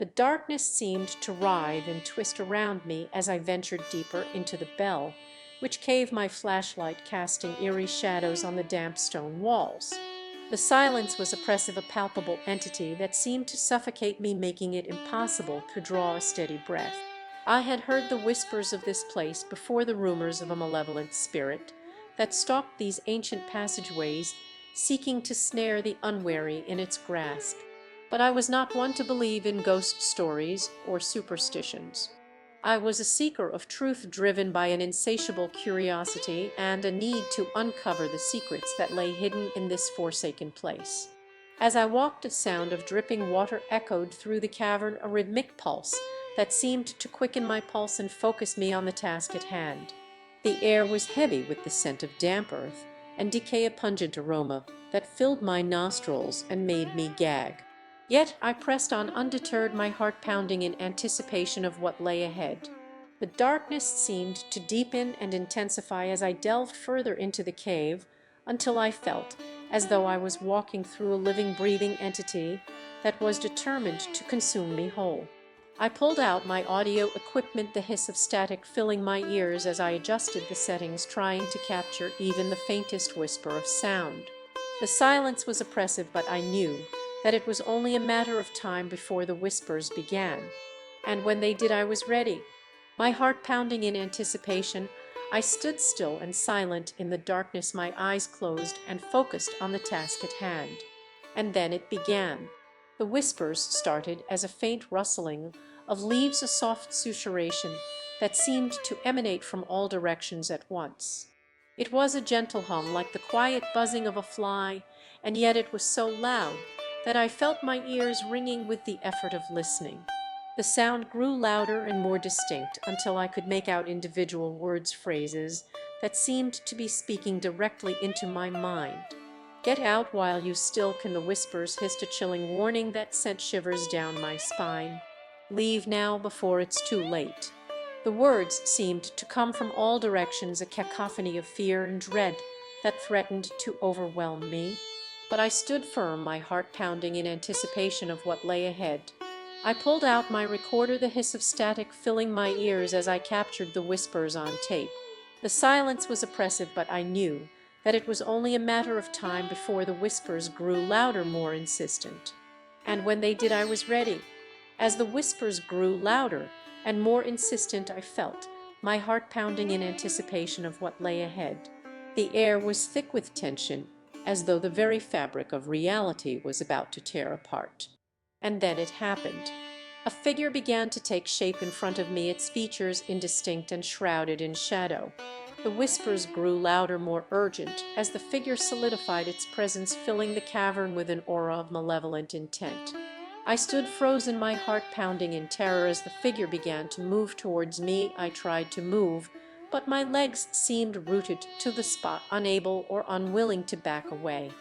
The darkness seemed to writhe and twist around me as I ventured deeper into the bell, which cave my flashlight casting eerie shadows on the damp stone walls. The silence was oppressive, a palpable entity that seemed to suffocate me, making it impossible to draw a steady breath. I had heard the whispers of this place before, the rumors of a malevolent spirit that stalked these ancient passageways, seeking to snare the unwary in its grasp. But I was not one to believe in ghost stories or superstitions. I was a seeker of truth, driven by an insatiable curiosity and a need to uncover the secrets that lay hidden in this forsaken place. As I walked, a sound of dripping water echoed through the cavern, a rhythmic pulse that seemed to quicken my pulse and focus me on the task at hand. The air was heavy with the scent of damp earth and decay, a pungent aroma that filled my nostrils and made me gag. Yet I pressed on undeterred, my heart pounding in anticipation of what lay ahead. The darkness seemed to deepen and intensify as I delved further into the cave, until I felt as though I was walking through a living, breathing entity that was determined to consume me whole. I pulled out my audio equipment, the hiss of static filling my ears as I adjusted the settings, trying to capture even the faintest whisper of sound. The silence was oppressive, but I knew that it was only a matter of time before the whispers began. And when they did, I was ready. My heart pounding in anticipation, I stood still and silent in the darkness, my eyes closed and focused on the task at hand. And then it began. The whispers started as a faint rustling of leaves, a soft susurration that seemed to emanate from all directions at once. It was a gentle hum, like the quiet buzzing of a fly, and yet it was so loud that I felt my ears ringing with the effort of listening. The sound grew louder and more distinct until I could make out individual words, phrases that seemed to be speaking directly into my mind. "Get out while you still can," the whispers hissed, a chilling warning that sent shivers down my spine. "Leave now before it's too late." The words seemed to come from all directions, a cacophony of fear and dread that threatened to overwhelm me. But I stood firm, my heart pounding in anticipation of what lay ahead. I pulled out my recorder, the hiss of static filling my ears as I captured the whispers on tape. The silence was oppressive, but I knew that it was only a matter of time before the whispers grew louder, more insistent. And when they did, I was ready. As the whispers grew louder and more insistent, I felt my heart pounding in anticipation of what lay ahead. The air was thick with tension, as though the very fabric of reality was about to tear apart. And then it happened. A figure began to take shape in front of me, its features indistinct and shrouded in shadow. The whispers grew louder, more urgent, as the figure solidified its presence, filling the cavern with an aura of malevolent intent. I stood frozen, my heart pounding in terror as the figure began to move towards me. I tried to move, but my legs seemed rooted to the spot, unable or unwilling to back away.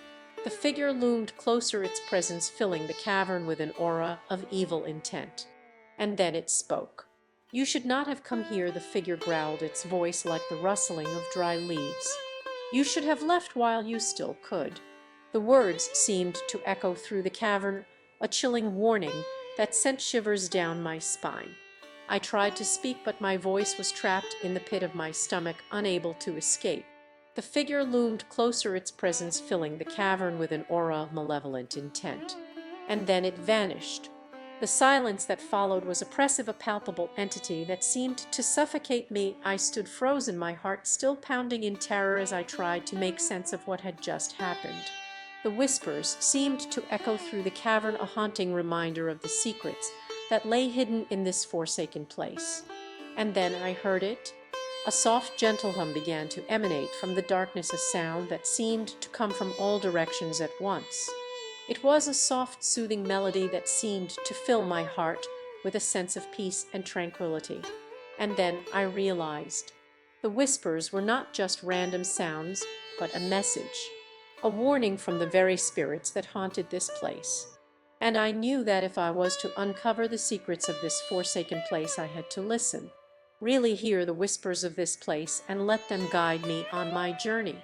The figure loomed closer, its presence filling the cavern with an aura of evil intent. And then it spoke. "You should not have come here," the figure growled, its voice like the rustling of dry leaves. "You should have left while you still could." The words seemed to echo through the cavern, a chilling warning that sent shivers down my spine. I tried to speak, but my voice was trapped in the pit of my stomach, unable to escape. The figure loomed closer, its presence filling the cavern with an aura of malevolent intent. And then it vanished. The silence that followed was oppressive, a palpable entity that seemed to suffocate me. I stood frozen, my heart still pounding in terror as I tried to make sense of what had just happened. The whispers seemed to echo through the cavern, a haunting reminder of the secrets that lay hidden in this forsaken place. And then I heard it. A soft, gentle hum began to emanate from the darkness, a sound that seemed to come from all directions at once. It was a soft, soothing melody that seemed to fill my heart with a sense of peace and tranquility. And then I realized. The whispers were not just random sounds, but a message, a warning from the very spirits that haunted this place. And I knew that if I was to uncover the secrets of this forsaken place, I had to listen, really hear the whispers of this place, and let them guide me on my journey.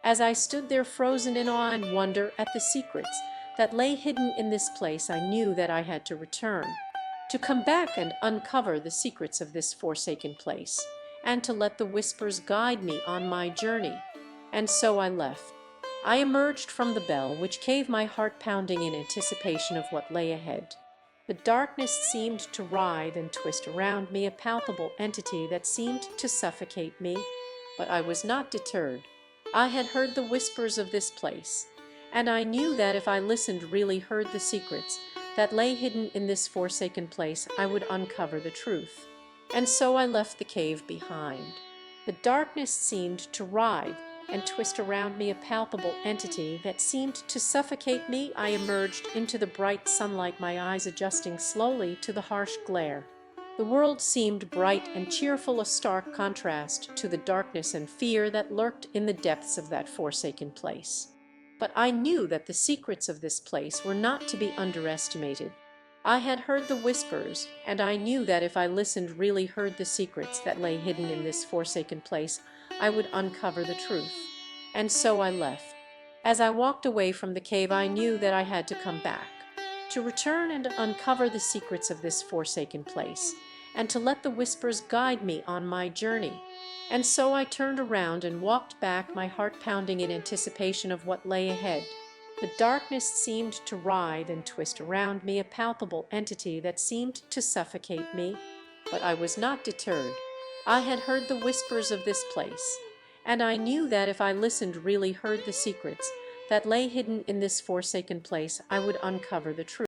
As I stood there frozen in awe and wonder at the secrets that lay hidden in this place, I knew that I had to return. to come back and uncover the secrets of this forsaken place, and to let the whispers guide me on my journey. And so I left. I emerged from the bell, which gave my heart pounding in anticipation of what lay ahead. The darkness seemed to writhe and twist around me, a palpable entity that seemed to suffocate me. But I was not deterred. I had heard the whispers of this place, and I knew that if I listened, really heard the secrets that lay hidden in this forsaken place, I would uncover the truth. And so I left the cave behind. The darkness seemed to writhe and twist around me, a palpable entity that seemed to suffocate me. I emerged into the bright sunlight, my eyes adjusting slowly to the harsh glare. The world seemed bright and cheerful, a stark contrast to the darkness and fear that lurked in the depths of that forsaken place. But I knew that the secrets of this place were not to be underestimated. I had heard the whispers, and I knew that if I listened, really heard the secrets that lay hidden in this forsaken place, I would uncover the truth. And so I left. As I walked away from the cave, I knew that I had to come back, to return and uncover the secrets of this forsaken place, and to let the whispers guide me on my journey. And so I turned around and walked back, my heart pounding in anticipation of what lay ahead. The darkness seemed to writhe and twist around me, a palpable entity that seemed to suffocate me. But I was not deterred. I had heard the whispers of this place, and I knew that if I listened, really heard the secrets that lay hidden in this forsaken place, I would uncover the truth.